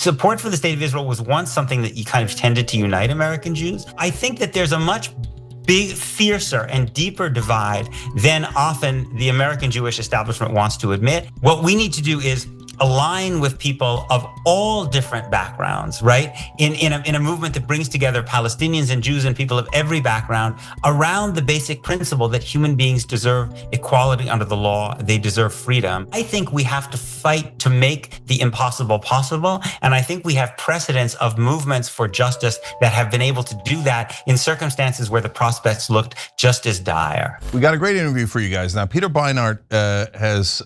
Support for the state of Israel was once something that you kind of tended to unite American Jews. I think that there's a much fiercer and deeper divide than often the American Jewish establishment wants to admit. What we need to do is align with people of all different backgrounds, right? In a movement that brings together Palestinians and Jews and people of every background around the basic principle that human beings deserve equality under the law, they deserve freedom. I think we have to fight to make the impossible possible, and I think we have precedents of movements for justice that have been able to do that in circumstances where the prospects looked just as dire. We got a great interview for you guys. Now, Peter Beinart has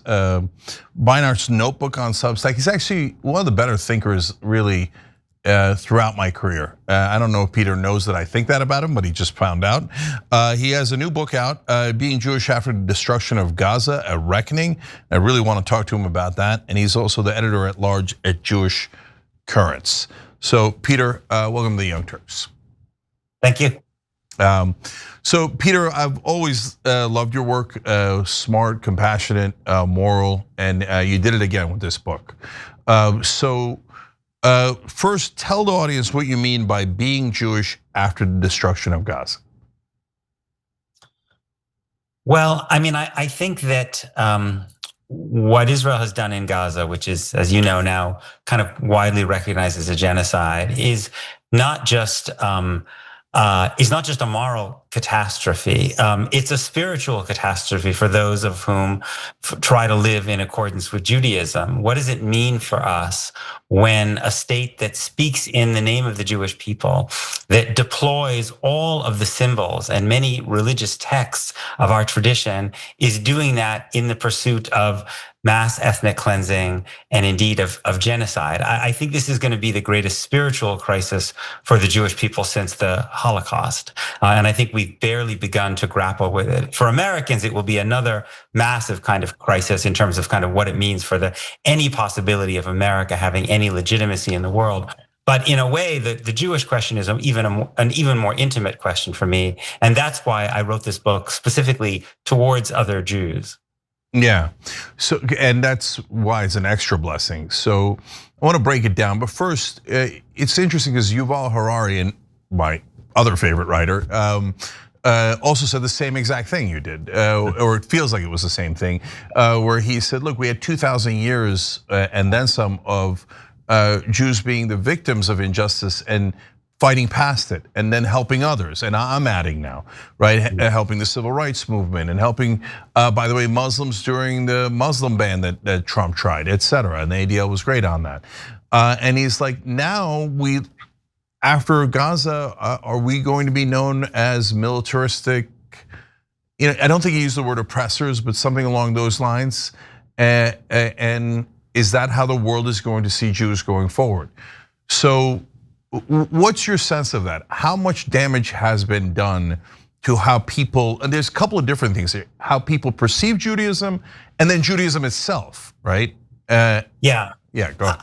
Beinart's notebook on Substack. He's actually one of the better thinkers really throughout my career. I don't know if Peter knows that I think that about him, but he just found out. He has a new book out, Being Jewish After the Destruction of Gaza, A Reckoning. I really want to talk to him about that. And he's also the editor-at-large at Jewish Currents. So Peter, welcome to the Young Turks. Thank you. So Peter, I've always loved your work, smart, compassionate, moral, and you did it again with this book. First, tell the audience what you mean by being Jewish after the destruction of Gaza. Well, I mean, I think that what Israel has done in Gaza, which is, as you know now, kind of widely recognized as a genocide, is not just a moral catastrophe. It's a spiritual catastrophe for those of whom try to live in accordance with Judaism. What does it mean for us when a state that speaks in the name of the Jewish people, that deploys all of the symbols and many religious texts of our tradition, is doing that in the pursuit of mass ethnic cleansing and indeed of genocide? I think this is going to be the greatest spiritual crisis for the Jewish people since the Holocaust. And I think we've barely begun to grapple with it. For Americans, it will be another massive kind of crisis in terms of kind of what it means for any possibility of America having any legitimacy in the world. But in a way, the Jewish question is an even more intimate question for me. And that's why I wrote this book specifically towards other Jews. Yeah, so and that's why it's an extra blessing. So I want to break it down, but first, it's interesting because Yuval Harari, and my other favorite writer, also said the same exact thing you did, or it feels like it was the same thing, where he said, look, we had 2,000 years and then some of Jews being the victims of injustice and fighting past it and then helping others. And I'm adding now, right? Helping the civil rights movement and helping, by the way, Muslims during the Muslim ban that Trump tried, et cetera. And the ADL was great on that. And he's like, now after Gaza, are we going to be known as militaristic? You know, I don't think he used the word oppressors, but something along those lines. And is that how the world is going to see Jews going forward? So what's your sense of that? How much damage has been done to how people, and there's a couple of different things here, how people perceive Judaism and then Judaism itself, right? Yeah, go ahead.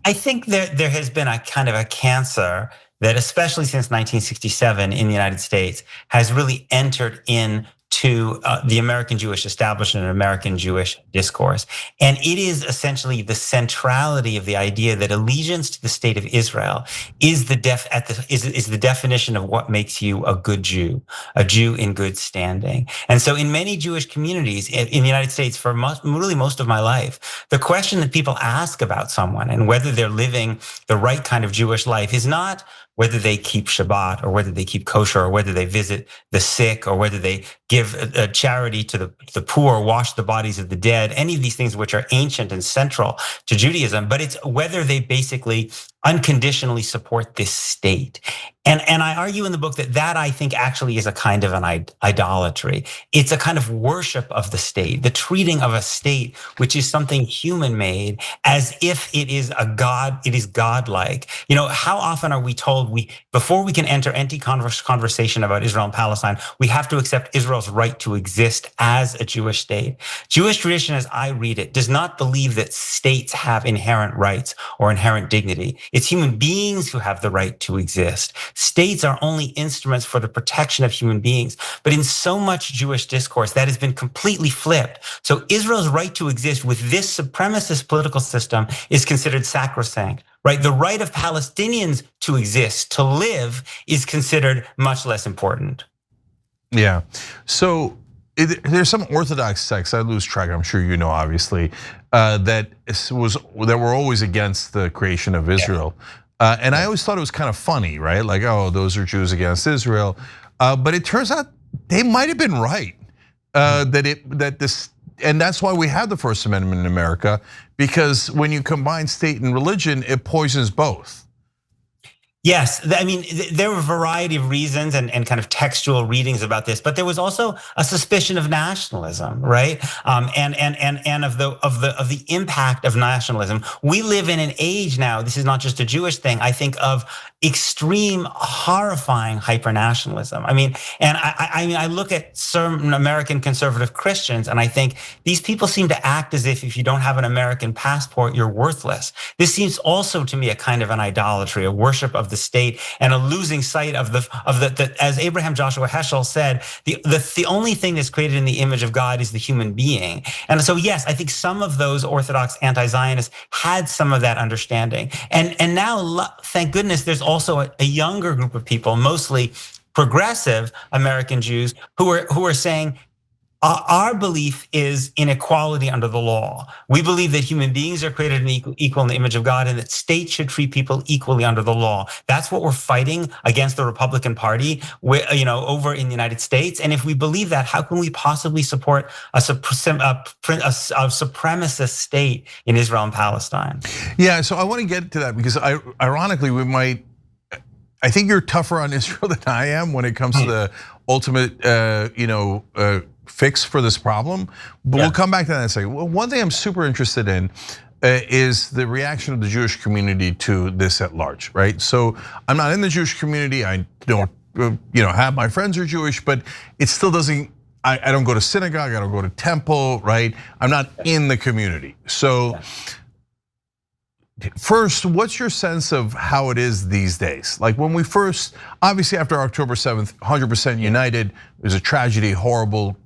I think there has been a kind of a cancer that, especially since 1967 in the United States, has really entered into the American Jewish establishment and American Jewish discourse. And it is essentially the centrality of the idea that allegiance to the state of Israel is the definition of what makes you a good Jew, a Jew in good standing. And so in many Jewish communities in the United States, for really most of my life, the question that people ask about someone and whether they're living the right kind of Jewish life is not whether they keep Shabbat or whether they keep kosher or whether they visit the sick or whether they give a charity to the poor, wash the bodies of the dead, any of these things which are ancient and central to Judaism, but it's whether they basically unconditionally support this state. And I argue in the book that I think actually is a kind of an idolatry. It's a kind of worship of the state, the treating of a state which is something human made as if it is a god, it is godlike. You know, how often are we told before we can enter any conversation about Israel and Palestine, we have to accept Israel's right to exist as a Jewish state. Jewish tradition, as I read it, does not believe that states have inherent rights or inherent dignity. It's human beings who have the right to exist. States are only instruments for the protection of human beings. But in so much Jewish discourse, that has been completely flipped. So Israel's right to exist with this supremacist political system is considered sacrosanct, right? The right of Palestinians to exist, to live, is considered much less important. Yeah. So there's some Orthodox sects, I lose track, I'm sure you know, obviously, that were always against the creation of Israel. And I always thought it was kind of funny, right? Like, oh, those are Jews against Israel. But it turns out they might have been right. And that's why we have the First Amendment in America, because when you combine state and religion, it poisons both. Yes, I mean, there were a variety of reasons and kind of textual readings about this, but there was also a suspicion of nationalism, right? And of the impact of nationalism. We live in an age now. This is not just a Jewish thing. I think of extreme, horrifying hyper-nationalism. I mean, and I look at some American conservative Christians, and I think these people seem to act as if you don't have an American passport, you're worthless. This seems also to me a kind of an idolatry, a worship of the state, and a losing sight of the as Abraham Joshua Heschel said, the only thing that's created in the image of God is the human being. And so yes, I think some of those Orthodox anti-Zionists had some of that understanding. And now, thank goodness, there's also a younger group of people, mostly progressive American Jews, who are saying, our belief is in equality under the law. We believe that human beings are created equal in the image of God, and that states should treat people equally under the law. That's what we're fighting against the Republican Party, over in the United States. And if we believe that, how can we possibly support a supremacist state in Israel and Palestine? Yeah, so I want to get to that because ironically, I think you're tougher on Israel than I am when it comes to the ultimate, fix for this problem. But we'll come back to that in a second. Well, one thing I'm super interested in is the reaction of the Jewish community to this at large, right? So I'm not in the Jewish community. I don't, have my friends are Jewish, but it still doesn't. I don't go to synagogue. I don't go to temple, right? I'm not in the community. So. First, what's your sense of how it is these days? Like when we first, obviously after October 7th, 100% united, it was a tragedy, horrible,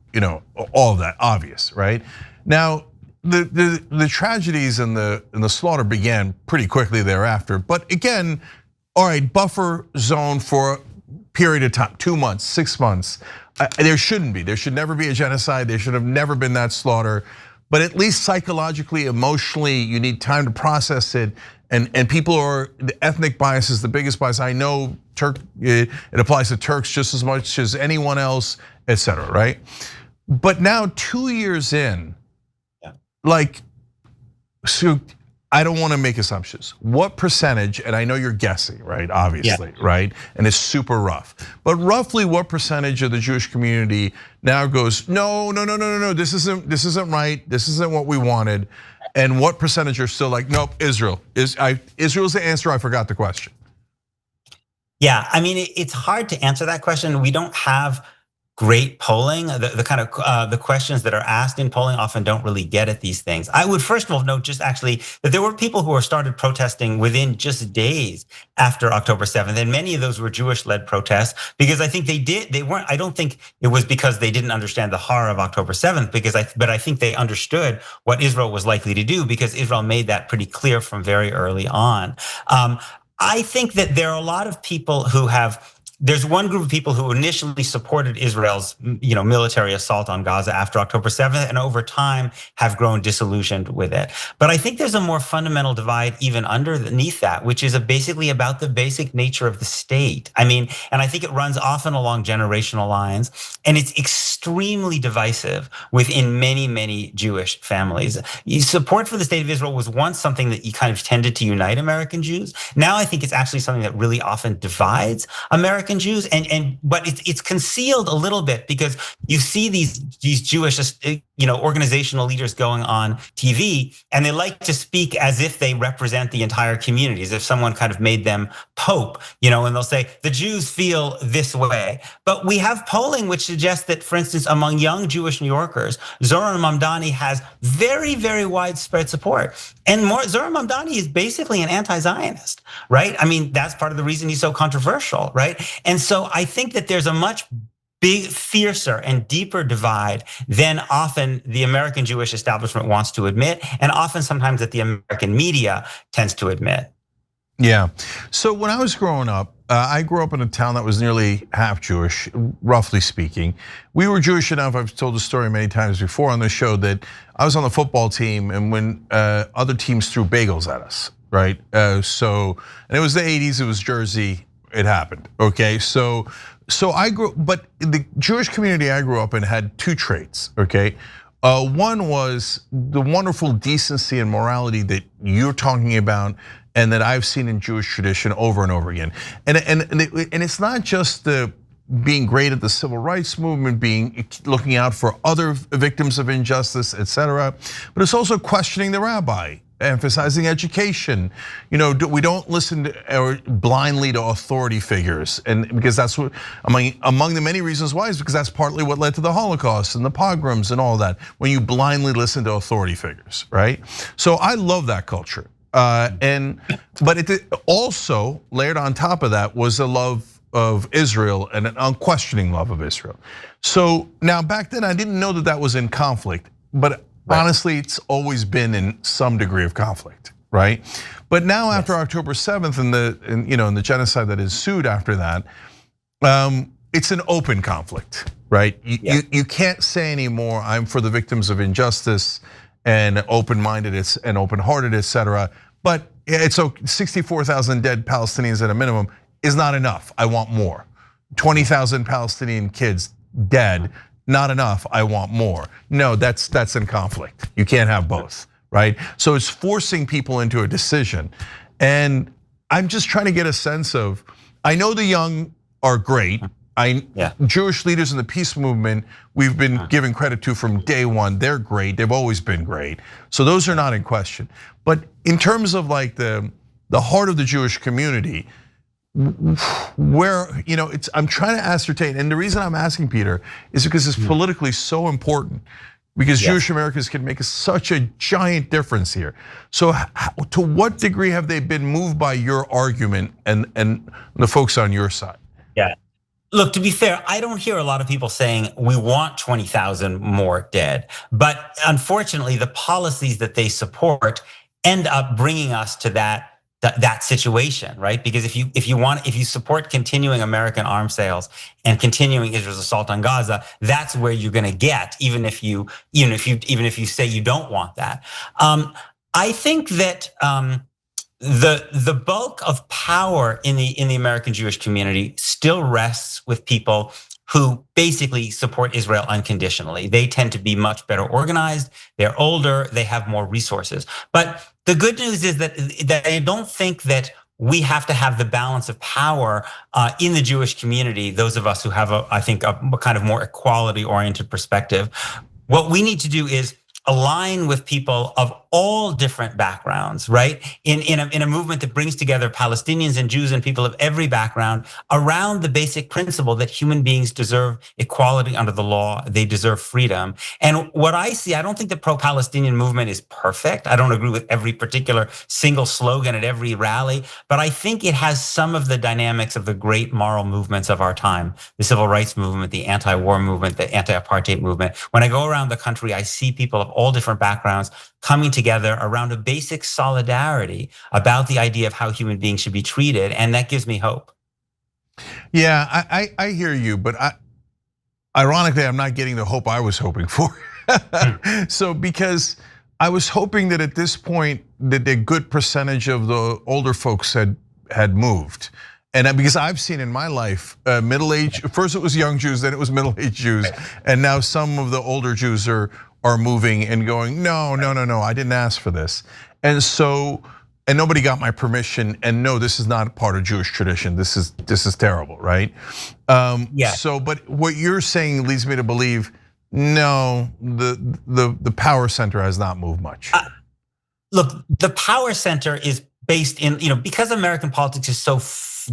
all of that, obvious, right? Now, the tragedies and the slaughter began pretty quickly thereafter. But again, all right, buffer zone for a period of time, 2 months, 6 months. There shouldn't be, there should never be a genocide. There should have never been that slaughter. But at least psychologically, emotionally, you need time to process it. And people are, the ethnic bias is the biggest bias. I know it applies to Turks just as much as anyone else, et cetera, right? But now 2 years in, so I don't want to make assumptions. What percentage, and I know you're guessing, right? Obviously, right? And it's super rough. But roughly what percentage of the Jewish community now goes, no, this isn't right. This isn't what we wanted. And what percentage are still like, nope, Israel's the answer, I forgot the question. Yeah, I mean, it's hard to answer that question. We don't have great polling. The kind of the questions that are asked in polling often don't really get at these things. I would first of all note just actually that there were people who started protesting within just days after October 7th, and many of those were Jewish-led protests because I think they weren't. I don't think it was because they didn't understand the horror of October 7th, but I think they understood what Israel was likely to do because Israel made that pretty clear from very early on. I think that there are a lot of people who have. There's one group of people who initially supported Israel's, military assault on Gaza after October 7th, and over time have grown disillusioned with it. But I think there's a more fundamental divide even underneath that, which is basically about the basic nature of the state. I mean, and I think it runs often along generational lines, and it's extremely divisive within many, many Jewish families. Support for the state of Israel was once something that you kind of tended to unite American Jews. Now I think it's actually something that really often divides American American Jews, but it's concealed a little bit because you see these Jewish, organizational leaders going on TV, and they like to speak as if they represent the entire community, as if someone kind of made them pope, and they'll say the Jews feel this way. But we have polling which suggests that, for instance, among young Jewish New Yorkers, Zohran Mamdani has very, very widespread support. And Zohran Mamdani is basically an anti-Zionist, right? I mean, that's part of the reason he's so controversial, right? And so I think that there's a much fiercer and deeper divide than often the American Jewish establishment wants to admit, and often sometimes that the American media tends to admit. Yeah. So when I was growing up, I grew up in a town that was nearly half Jewish, roughly speaking. We were Jewish enough, I've told the story many times before on the show, that I was on the football team, and when other teams threw bagels at us, right? And it was the 80s, it was Jersey, it happened, okay? So I grew, but the Jewish community I grew up in had two traits, okay? One was the wonderful decency and morality that you're talking about, and that I've seen in Jewish tradition over and over again. And it's not just the being great at the civil rights movement, looking out for other victims of injustice, etc. But it's also questioning the rabbi, emphasizing education. We don't listen blindly to authority figures, and because that's what among the many reasons why is because that's partly what led to the Holocaust and the pogroms and all that. When you blindly listen to authority figures, right? So I love that culture. But it also layered on top of that was a love of Israel and an unquestioning love of Israel. So now back then I didn't know that was in conflict, but honestly it's always been in some degree of conflict, right? But now after October 7th and the genocide that ensued after that, it's an open conflict, right? You can't say anymore, I'm for the victims of injustice and open-minded and open-hearted, etc. But it's 64,000 dead Palestinians at a minimum is not enough. I want more. 20,000 Palestinian kids dead, not enough. I want more. No, that's in conflict. You can't have both, right? So it's forcing people into a decision. And I'm just trying to get a sense of, I know the young are great. Jewish leaders in the peace movement, we've been given credit to from day one. They're great. They've always been great. So those are not in question. But in terms of like the heart of the Jewish community, where I'm trying to ascertain, and the reason I'm asking, Peter, is because it's politically so important. Because Jewish Americans can make such a giant difference here. So to what degree have they been moved by your argument and the folks on your side? Yeah. Look, to be fair, I don't hear a lot of people saying we want 20,000 more dead. But unfortunately, the policies that they support end up bringing us to that situation, right? Because if you support continuing American arms sales and continuing Israel's assault on Gaza, that's where you're going to get, even if you say you don't want that. I think that the bulk of power in the American Jewish community still rests with people who basically support Israel unconditionally. They tend to be much better organized, they're older, they have more resources. But the good news is that I don't think that we have to have the balance of power in the Jewish community, those of us who have I think a kind of more equality-oriented perspective. What we need to do is align with people of all different backgrounds, right? In a movement that brings together Palestinians and Jews and people of every background around the basic principle that human beings deserve equality under the law, they deserve freedom. And what I see, I don't think the pro-Palestinian movement is perfect. I don't agree with every particular single slogan at every rally, but I think it has some of the dynamics of the great moral movements of our time, the civil rights movement, the anti-war movement, the anti-apartheid movement. When I go around the country, I see people of all different backgrounds coming together around a basic solidarity about the idea of how human beings should be treated, and that gives me hope. Yeah, I hear you, but ironically, I'm not getting the hope I was hoping for. So because I was hoping that at this point that a good percentage of the older folks had moved. And because I've seen in my life, middle-aged, first it was young Jews, then it was middle-aged Jews, and now some of the older Jews are moving and going, no, I didn't ask for this. And so and nobody got my permission, and no, this is not part of Jewish tradition. This is terrible, right? Yeah. So, but what you're saying leads me to believe, no, the power center has not moved much. Look, the power center is based in, because American politics is so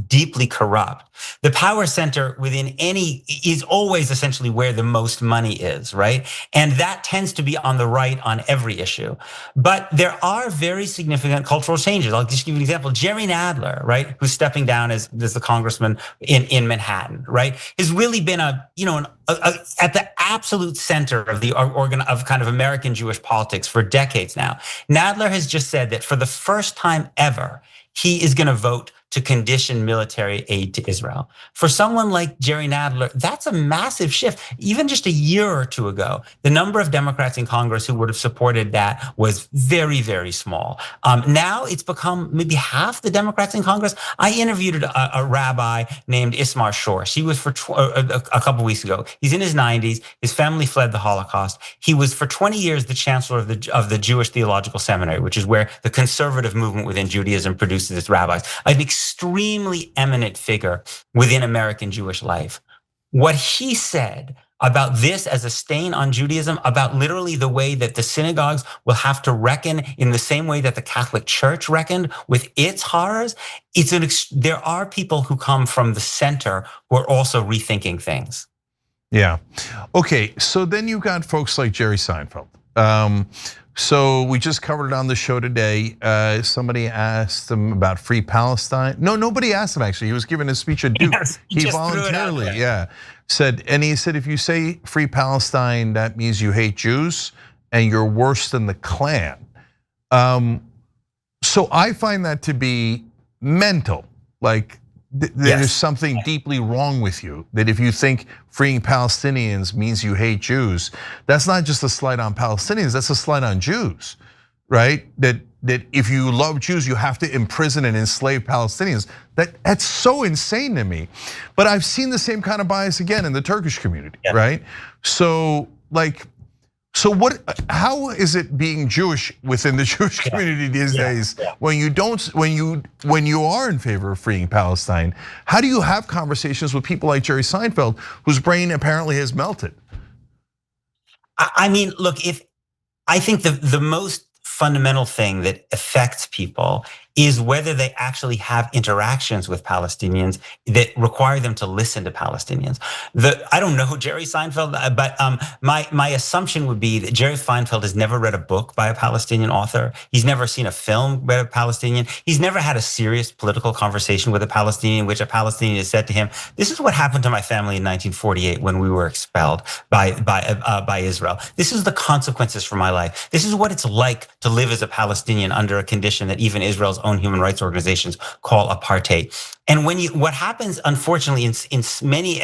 deeply corrupt, the power center within any is always essentially where the most money is, right? And that tends to be on the right on every issue. But there are very significant cultural changes. I'll just give you an example. Jerry Nadler, right, who's stepping down as the congressman in Manhattan, right, has really been at the absolute center of the organ of kind of American Jewish politics for decades now. Nadler has just said that for the first time ever, he is going to vote to condition military aid to Israel. For someone like Jerry Nadler, that's a massive shift. Even just a year or two ago, the number of Democrats in Congress who would have supported that was very, very small. Now it's become maybe half the Democrats in Congress. I interviewed a rabbi named Ismar Shor. He was for a couple weeks ago. He's in his 90s. His family fled the Holocaust. He was for 20 years the chancellor of the Jewish Theological Seminary, which is where the conservative movement within Judaism produces its rabbis. An extremely eminent figure within American Jewish life. What he said about this as a stain on Judaism, about literally the way that the synagogues will have to reckon in the same way that the Catholic Church reckoned with its horrors. There are people who come from the center who are also rethinking things. Yeah. Okay. So then you got folks like Jerry Seinfeld. So we just covered it on the show today. Somebody asked him about Free Palestine. No, nobody asked him actually. He was giving a speech at Duke. Yes, he voluntarily, said, if you say Free Palestine, that means you hate Jews and you're worse than the Klan. So I find that to be mental. Like there's something deeply wrong with you. That if you think freeing Palestinians means you hate Jews, that's not just a slight on Palestinians, that's a slight on Jews, right? That if you love Jews, you have to imprison and enslave Palestinians. That's so insane to me. But I've seen the same kind of bias again in the Turkish community, right? So how is it being Jewish within the Jewish community these days when you are in favor of freeing Palestine? How do you have conversations with people like Jerry Seinfeld, whose brain apparently has melted? I mean, look, I think the most fundamental thing that affects people is whether they actually have interactions with Palestinians that require them to listen to Palestinians. I don't know Jerry Seinfeld, but my assumption would be that Jerry Seinfeld has never read a book by a Palestinian author. He's never seen a film by a Palestinian. He's never had a serious political conversation with a Palestinian in which a Palestinian has said to him, "This is what happened to my family in 1948 when we were expelled by Israel. This is the consequences for my life. This is what it's like to live as a Palestinian under a condition that even Israel's own human rights organizations call apartheid." And what happens, unfortunately, in many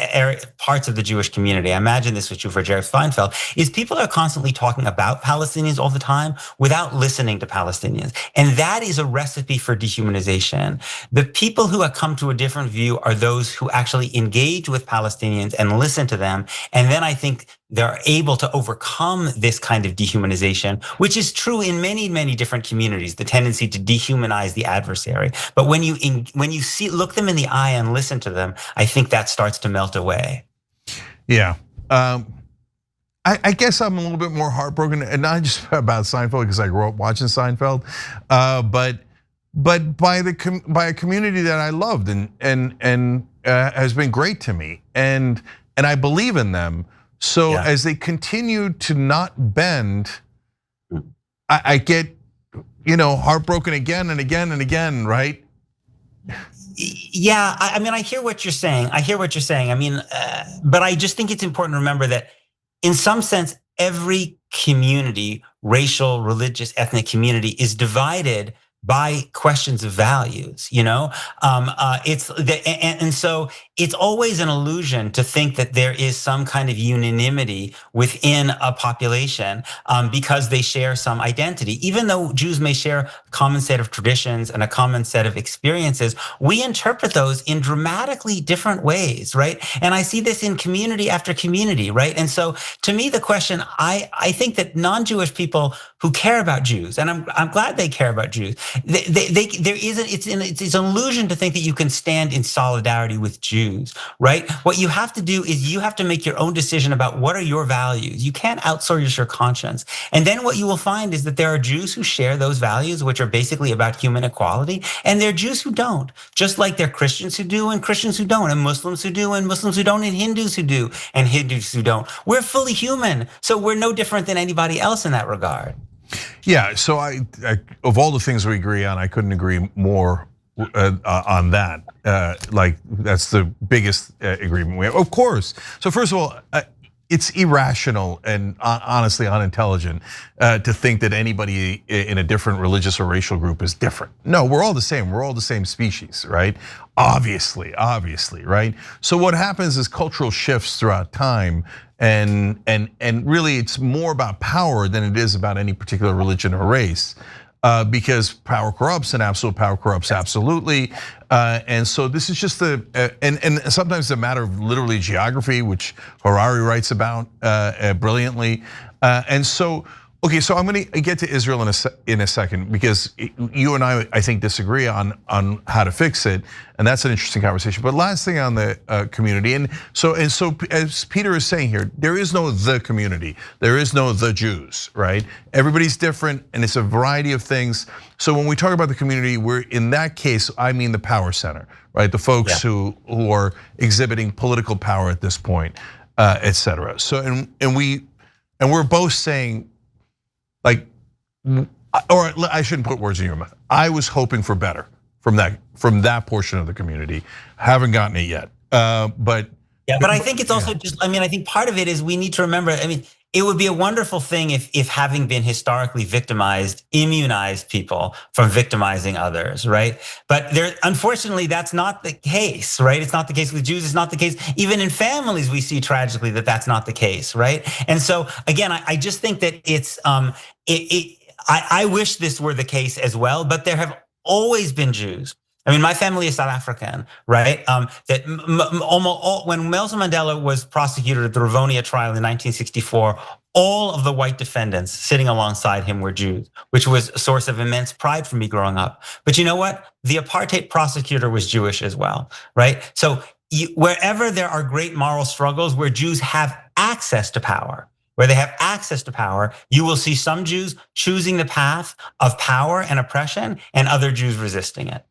parts of the Jewish community, I imagine this was true for Jerry Seinfeld, is people are constantly talking about Palestinians all the time without listening to Palestinians. And that is a recipe for dehumanization. The people who have come to a different view are those who actually engage with Palestinians and listen to them. And then I think they're able to overcome this kind of dehumanization, which is true in many, many different communities, the tendency to dehumanize the adversary. But when you look them in the eye and listen to them, I think that starts to melt away. Yeah. I guess I'm a little bit more heartbroken, and not just about Seinfeld because I grew up watching Seinfeld, but by a community that I loved and has been great to me, and I believe in them. So as they continue to not bend, I get heartbroken again and again and again, right? Yeah, I mean, I hear what you're saying. I mean, but I just think it's important to remember that in some sense, every community, racial, religious, ethnic community is divided by questions of values, and so it's always an illusion to think that there is some kind of unanimity within a population because they share some identity. Even though Jews may share a common set of traditions and a common set of experiences, we interpret those in dramatically different ways, right? And I see this in community after community, right? And so to me, the question, I think that non-Jewish people who care about Jews, and I'm glad they care about Jews, it's an illusion to think that you can stand in solidarity with Jews. Right? What you have to do is you have to make your own decision about what are your values. You can't outsource your conscience. And then what you will find is that there are Jews who share those values, which are basically about human equality, and there are Jews who don't. Just like there are Christians who do and Christians who don't, and Muslims who do and Muslims who don't, and Hindus who do and Hindus who don't. We're fully human, so we're no different than anybody else in that regard. Yeah, so I of all the things we agree on, I couldn't agree more on that. Like that's the biggest agreement we have, of course. So first of all, it's irrational and honestly unintelligent to think that anybody in a different religious or racial group is different. No, we're all the same. We're all the same species, right? Obviously, right? So what happens is cultural shifts throughout time, and really it's more about power than it is about any particular religion or race. Because power corrupts and absolute power corrupts absolutely. And so this is just and sometimes a matter of literally geography, which Harari writes about brilliantly. And so, okay, so I'm gonna get to Israel in a second because you and I think disagree on how to fix it, and that's an interesting conversation. But last thing on the community, and so as Peter is saying here, there is no the community, there is no the Jews, right? Everybody's different, and it's a variety of things. So when we talk about the community, we're in that case, I mean the power center, right? The folks who are exhibiting political power at this point, et cetera. So and we're both saying, like, or I shouldn't put words in your mouth. I was hoping for better from that portion of the community. Haven't gotten it yet, but yeah. But I think it's also just. I mean, I think part of it is we need to remember. I mean, it would be a wonderful thing if having been historically victimized, immunized people from victimizing others, right? But unfortunately, that's not the case, right? It's not the case with Jews. It's not the case even in families. We see tragically that that's not the case, right? And so again, I just think that it's I wish this were the case as well, but there have always been Jews. I mean, my family is South African, right? That almost when Nelson Mandela was prosecuted at the Rivonia trial in 1964, all of the white defendants sitting alongside him were Jews, which was a source of immense pride for me growing up. But you know what? The apartheid prosecutor was Jewish as well, right? So wherever there are great moral struggles where Jews have access to power, you will see some Jews choosing the path of power and oppression and other Jews resisting it.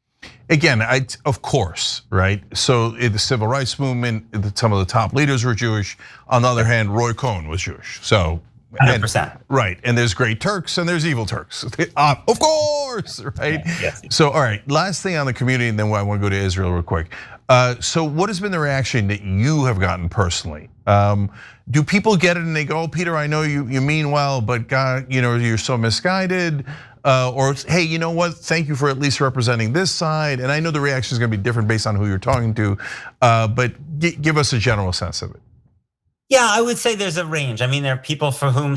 Again, of course, right? So in the civil rights movement, some of the top leaders were Jewish. On the other hand, Roy Cohn was Jewish. So 100%. Right, and there's great Turks and there's evil Turks. Of course, right? Yes. So all right, last thing on the community, and then I want to go to Israel real quick. So what has been the reaction that you have gotten personally? Do people get it and they go, oh, Peter, I know you mean well, but God, you're so misguided. Or hey, you know what? Thank you for at least representing this side. And I know the reaction is going to be different based on who you're talking to, but give us a general sense of it. Yeah, I would say there's a range. I mean, there are people for whom,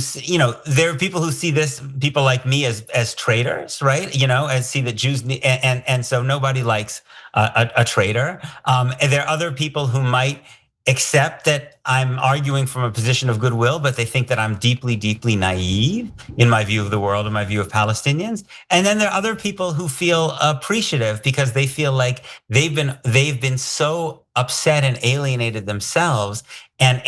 there are people who see this, people like me as traitors, right? And see that Jews need, and so nobody likes a traitor. And there are other people who might accept that I'm arguing from a position of goodwill, but they think that I'm deeply, deeply naive in my view of the world and my view of Palestinians. And then there are other people who feel appreciative because they feel like they've been so upset and alienated themselves, and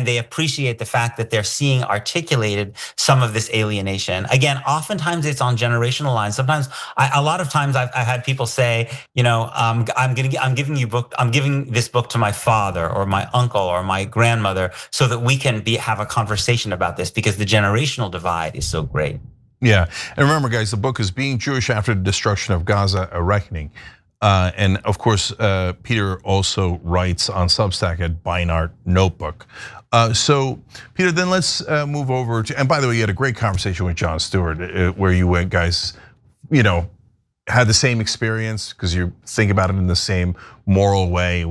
they appreciate the fact that they're seeing articulated some of this alienation. Again, oftentimes it's on generational lines. Sometimes, a lot of times, I've had people say, I'm giving this book to my father or my uncle or my grandmother so that we can have a conversation about this because the generational divide is so great. Yeah, and remember, guys, the book is Being Jewish After the Destruction of Gaza: A Reckoning. And of course, Peter also writes on Substack at Beinart Notebook. So Peter, then let's move over to, and by the way, you had a great conversation with Jon Stewart where you went, guys, had the same experience because you think about it in the same moral way.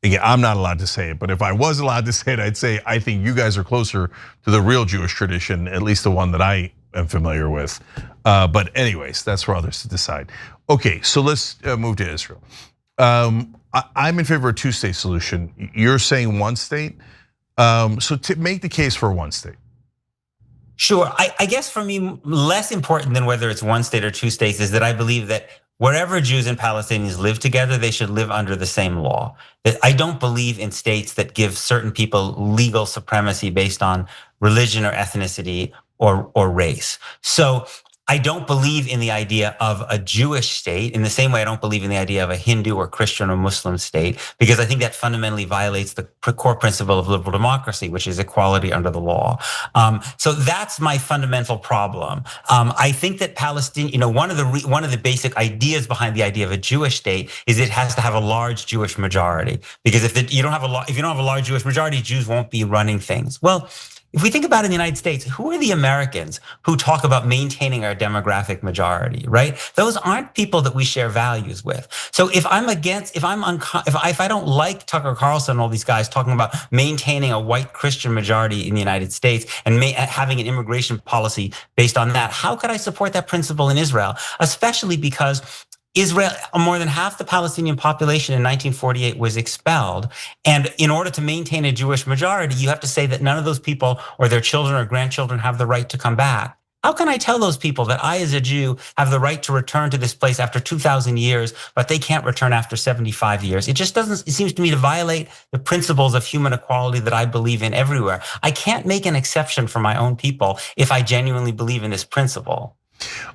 Again, I'm not allowed to say it, but if I was allowed to say it, I'd say I think you guys are closer to the real Jewish tradition, at least the one that I am familiar with. But anyways, that's for others to decide. Okay, so let's move to Israel. I'm in favor of a two-state solution. You're saying one state. So to make the case for one state. Sure. I guess for me, less important than whether it's one state or two states is that I believe that wherever Jews and Palestinians live together, they should live under the same law. That I don't believe in states that give certain people legal supremacy based on religion or ethnicity or race. So I don't believe in the idea of a Jewish state in the same way I don't believe in the idea of a Hindu or Christian or Muslim state, because I think that fundamentally violates the core principle of liberal democracy, which is equality under the law. So that's my fundamental problem. I think that Palestine, one of the basic ideas behind the idea of a Jewish state is it has to have a large Jewish majority, because if you don't have a large Jewish majority, Jews won't be running things. Well, if we think about it in the United States, who are the Americans who talk about maintaining our demographic majority, right? Those aren't people that we share values with. So if I don't like Tucker Carlson and all these guys talking about maintaining a white Christian majority in the United States and having an immigration policy based on that, how could I support that principle in Israel? Especially because Israel, more than half the Palestinian population in 1948 was expelled. And in order to maintain a Jewish majority, you have to say that none of those people or their children or grandchildren have the right to come back. How can I tell those people that I, as a Jew, have the right to return to this place after 2,000 years, but they can't return after 75 years? It seems to me to violate the principles of human equality that I believe in everywhere. I can't make an exception for my own people if I genuinely believe in this principle.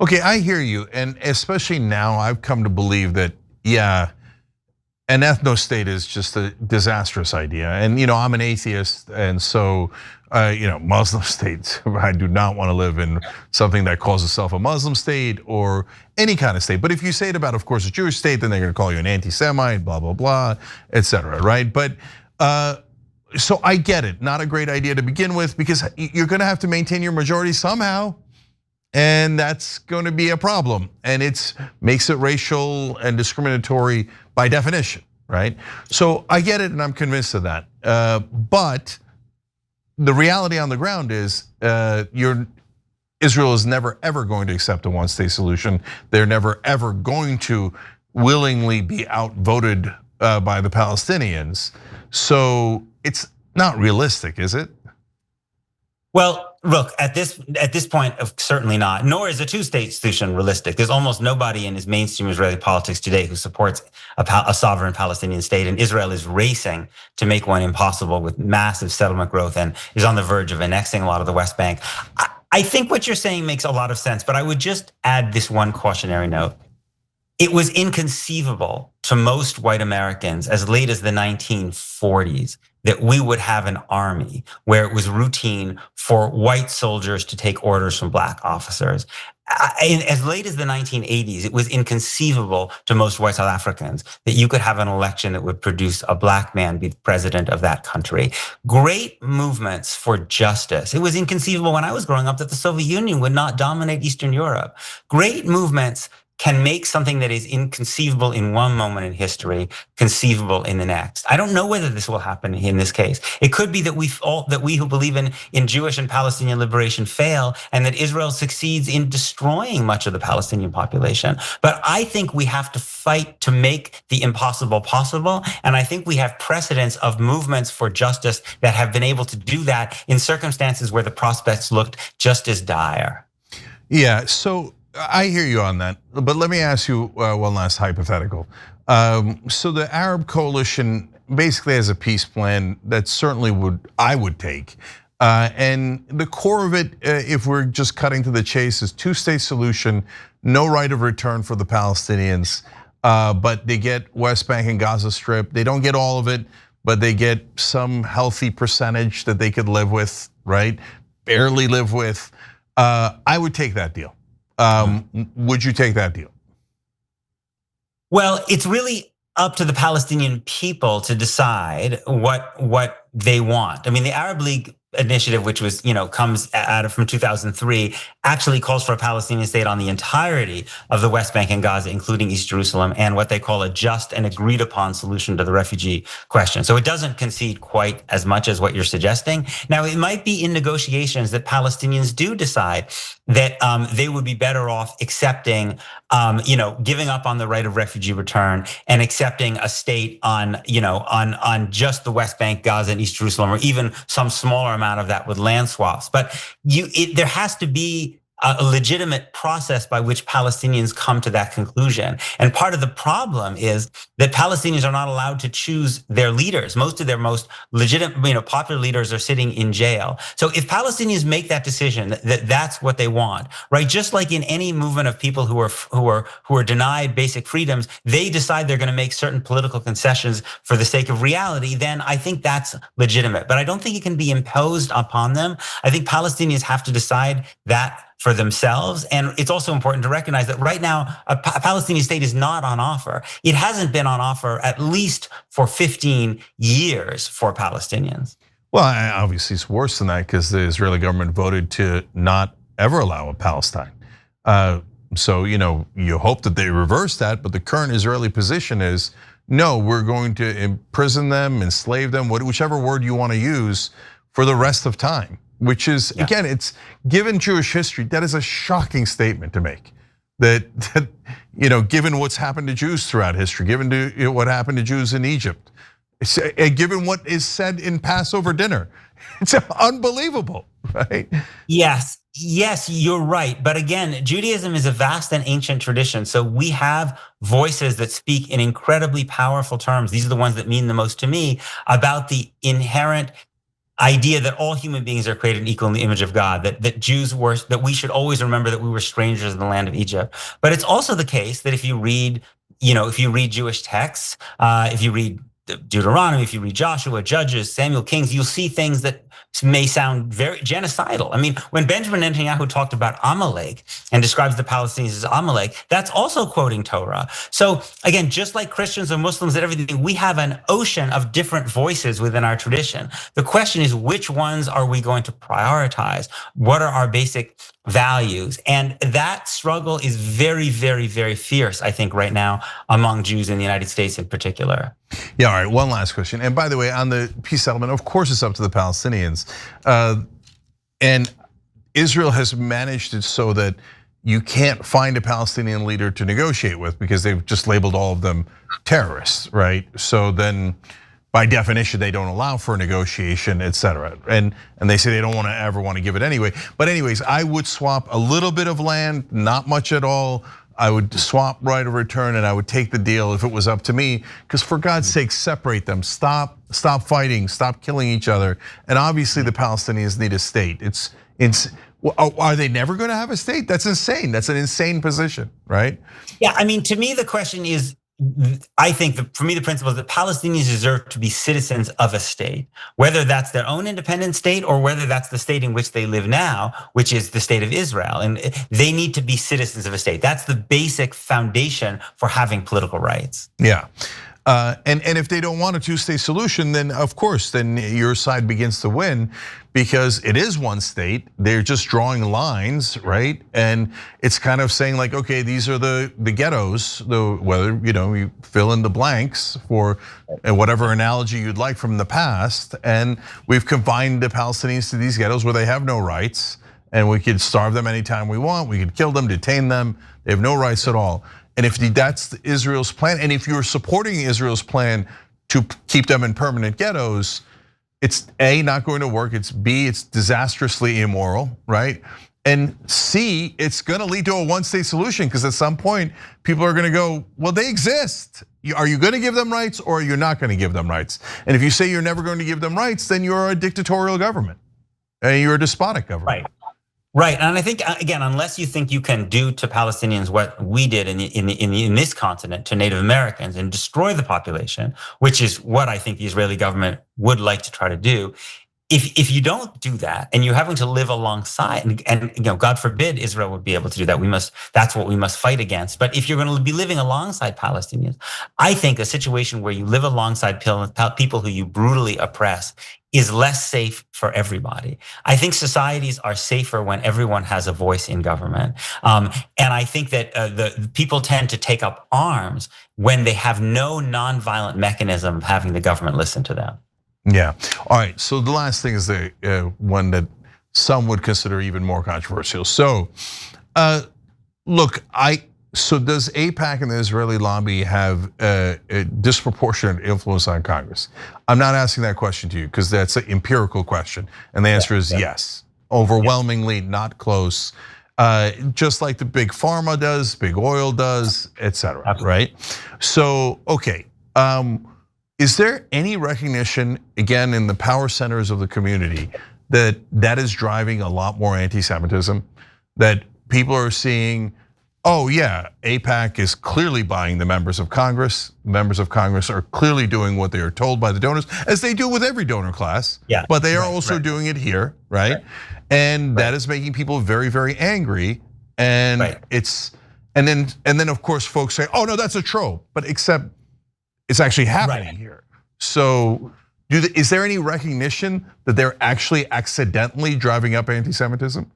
Okay, I hear you, and especially now I've come to believe that, yeah, an ethnostate is just a disastrous idea. And I'm an atheist, and so Muslim states, I do not want to live in something that calls itself a Muslim state or any kind of state. But if you say it about, of course, a Jewish state, then they're going to call you an anti-Semite, blah, blah, blah, etc. Right? But so I get it, not a great idea to begin with, because you're going to have to maintain your majority somehow. And that's going to be a problem, and it makes it racial and discriminatory by definition, right? So I get it, and I'm convinced of that. But the reality on the ground is, Israel is never ever going to accept a one-state solution. They're never ever going to willingly be outvoted by the Palestinians. So it's not realistic, is it? Well, look, at this point, certainly not. Nor is a two-state solution realistic. There's almost nobody in his mainstream Israeli politics today who supports a sovereign Palestinian state, and Israel is racing to make one impossible with massive settlement growth and is on the verge of annexing a lot of the West Bank. I think what you're saying makes a lot of sense, but I would just add this one cautionary note. It was inconceivable to most white Americans as late as the 1940s that we would have an army where it was routine for white soldiers to take orders from black officers. As late as the 1980s, it was inconceivable to most white South Africans that you could have an election that would produce a black man be the president of that country. Great movements for justice. It was inconceivable when I was growing up that the Soviet Union would not dominate Eastern Europe. Great movements can make something that is inconceivable in one moment in history conceivable in the next. I don't know whether this will happen in this case. It could be that we who believe in Jewish and Palestinian liberation fail, and that Israel succeeds in destroying much of the Palestinian population. But I think we have to fight to make the impossible possible, and I think we have precedents of movements for justice that have been able to do that in circumstances where the prospects looked just as dire. Yeah, so I hear you on that, but let me ask you one last hypothetical. So the Arab coalition basically has a peace plan that certainly I would take. And the core of it, if we're just cutting to the chase, is two-state solution, no right of return for the Palestinians, but they get West Bank and Gaza Strip. They don't get all of it, but they get some healthy percentage that they could live with, right? Barely live with. I would take that deal. Would you take that deal? Well, it's really up to the Palestinian people to decide what they want. I mean, the Arab League initiative, which was, comes out of from 2003, actually calls for a Palestinian state on the entirety of the West Bank and Gaza, including East Jerusalem, and what they call a just and agreed upon solution to the refugee question. So it doesn't concede quite as much as what you're suggesting. Now, it might be in negotiations that Palestinians do decide that they would be better off accepting, giving up on the right of refugee return and accepting a state on just the West Bank, Gaza, and East Jerusalem, or even some smaller amount of that with land swaps. But there has to be a legitimate process by which Palestinians come to that conclusion. And part of the problem is that Palestinians are not allowed to choose their leaders. Most of their most legitimate, popular leaders are sitting in jail. So if Palestinians make that decision that that's what they want, right? Just like in any movement of people who are denied basic freedoms, they decide they're going to make certain political concessions for the sake of reality, then I think that's legitimate. But I don't think it can be imposed upon them. I think Palestinians have to decide that for themselves. And it's also important to recognize that right now, a Palestinian state is not on offer. It hasn't been on offer at least for 15 years for Palestinians. Well, obviously it's worse than that because the Israeli government voted to not ever allow a Palestine. So, you hope that they reverse that, but the current Israeli position is, no, we're going to imprison them, enslave them, whichever word you want to use, for the rest of time. Which is, again, it's given Jewish history, that is a shocking statement to make. That given what's happened to Jews throughout history, given what happened to Jews in Egypt, given what is said in Passover dinner, it's unbelievable, right? Yes, you're right. But again, Judaism is a vast and ancient tradition. So we have voices that speak in incredibly powerful terms. These are the ones that mean the most to me about the inherent idea that all human beings are created equal in the image of God, that we should always remember that we were strangers in the land of Egypt. But it's also the case that if you read Jewish texts, if you read Deuteronomy, if you read Joshua, Judges, Samuel, Kings, you'll see things that may sound very genocidal. I mean, when Benjamin Netanyahu talked about Amalek and describes the Palestinians as Amalek, that's also quoting Torah. So again, just like Christians or Muslims and everything, we have an ocean of different voices within our tradition. The question is, which ones are we going to prioritize? What are our basic values? And that struggle is very, very, very fierce, I think, right now among Jews in the United States in particular. Yeah, all right, one last question. And by the way, on the peace settlement, of course it's up to the Palestinians. And Israel has managed it so that you can't find a Palestinian leader to negotiate with because they've just labeled all of them terrorists, right? So then by definition, they don't allow for a negotiation, et cetera. And they say they don't ever want to give it anyway. But anyways, I would swap a little bit of land, not much at all. I would swap right of return and I would take the deal if it was up to me, because for God's sake, separate them, stop fighting, stop killing each other. And obviously the Palestinians need a state. Are they never going to have a state? That's insane. That's an insane position, right? Yeah, I mean, to me, the question is, I think for me, the principle is that Palestinians deserve to be citizens of a state, whether that's their own independent state or whether that's the state in which they live now, which is the state of Israel. And they need to be citizens of a state. That's the basic foundation for having political rights. Yeah. And if they don't want a two-state solution, then of course, then your side begins to win because it is one state. They're just drawing lines, right? And it's kind of saying like, okay, these are the ghettos, whether you fill in the blanks for whatever analogy you'd like from the past. And we've confined the Palestinians to these ghettos where they have no rights, and we could starve them anytime we want. We could kill them, detain them. They have no rights at all. And if that's Israel's plan, and if you're supporting Israel's plan to keep them in permanent ghettos, it's A, not going to work, it's B, it's disastrously immoral, right? And C, it's gonna lead to a one-state solution, because at some point, people are gonna go, well, they exist. Are you gonna give them rights or are you not gonna give them rights? And if you say you're never going to give them rights, then you're a dictatorial government, and you're a despotic government. Right. Right, and I think again, unless you think you can do to Palestinians what we did in this continent to Native Americans and destroy the population, which is what I think the Israeli government would like to try to do. If you don't do that and you're having to live alongside, and God forbid Israel would be able to do that, that's what we must fight against. But if you're going to be living alongside Palestinians, I think a situation where you live alongside people who you brutally oppress is less safe for everybody. I think societies are safer when everyone has a voice in government. And I think that the people tend to take up arms when they have no nonviolent mechanism of having the government listen to them. Yeah. All right. So the last thing is the one that some would consider even more controversial. So, look, so does AIPAC and the Israeli lobby have a disproportionate influence on Congress? I'm not asking that question to you because that's an empirical question, and the answer is yes. Overwhelmingly not close, just like the big pharma does, big oil does, etc. Right? So, okay. Is there any recognition, again, in the power centers of the community that is driving a lot more anti-Semitism? That people are seeing, oh yeah, AIPAC is clearly buying the members of Congress. Members of Congress are clearly doing what they are told by the donors, as they do with every donor class. Yeah, but they are also doing it here, right? And that is making people very, very angry. And and then of course folks say, oh no, that's a trope. But except it's actually happening here. So is there any recognition that they're actually accidentally driving up anti-Semitism?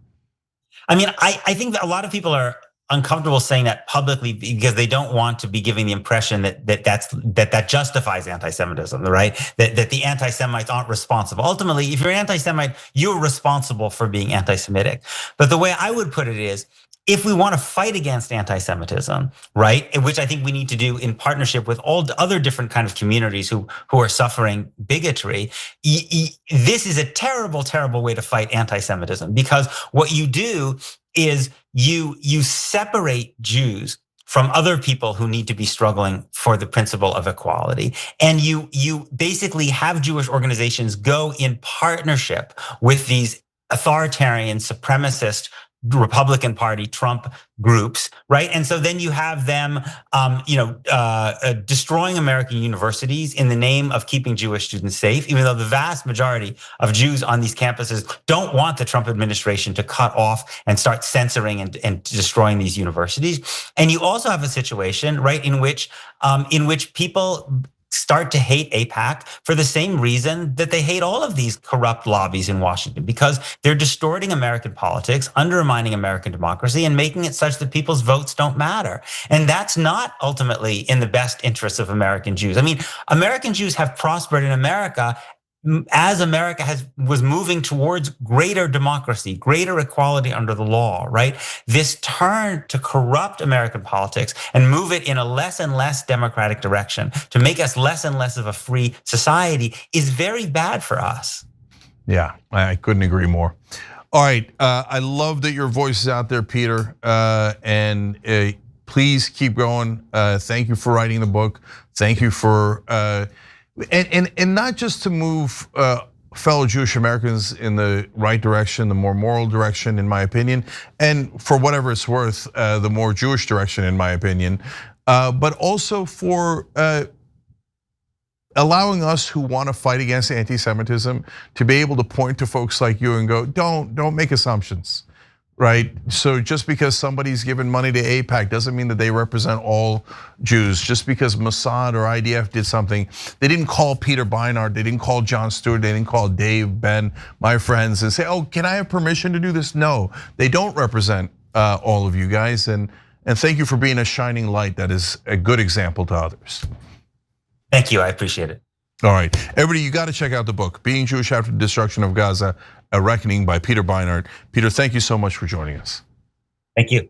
I mean, I think that a lot of people are uncomfortable saying that publicly because they don't want to be giving the impression that justifies anti-Semitism, right? That the anti-Semites aren't responsible. Ultimately, if you're an anti-Semite, you're responsible for being anti-Semitic. But the way I would put it is, if we want to fight against anti-Semitism, right, which I think we need to do in partnership with all the other different kind of communities who are suffering bigotry, this is a terrible, terrible way to fight anti-Semitism, because what you do is you separate Jews from other people who need to be struggling for the principle of equality. And you basically have Jewish organizations go in partnership with these authoritarian, supremacist Republican Party, Trump groups, right? And so then you have them, destroying American universities in the name of keeping Jewish students safe, even though the vast majority of Jews on these campuses don't want the Trump administration to cut off and start censoring and destroying these universities. And you also have a situation, right, in which people start to hate AIPAC for the same reason that they hate all of these corrupt lobbies in Washington, because they're distorting American politics, undermining American democracy, and making it such that people's votes don't matter. And that's not ultimately in the best interests of American Jews. I mean, American Jews have prospered in America as America was moving towards greater democracy, greater equality under the law, right? This turn to corrupt American politics and move it in a less and less democratic direction, to make us less and less of a free society, is very bad for us. Yeah, I couldn't agree more. All right, I love that your voice is out there, Peter, and please keep going. Thank you for writing the book. Thank you for and not just to move fellow Jewish Americans in the right direction, the more moral direction, in my opinion, and for whatever it's worth, the more Jewish direction, in my opinion, but also for allowing us who want to fight against anti-Semitism to be able to point to folks like you and go, don't make assumptions. Right, so just because somebody's given money to AIPAC doesn't mean that they represent all Jews. Just because Mossad or IDF did something, they didn't call Peter Beinart, they didn't call John Stewart, they didn't call Dave, Ben, my friends, and say, oh, can I have permission to do this? No, they don't represent all of you guys, and thank you for being a shining light that is a good example to others. Thank you, I appreciate it. All right, everybody, you got to check out the book, Being Jewish After the Destruction of Gaza, A Reckoning by Peter Beinart. Peter, thank you so much for joining us. Thank you.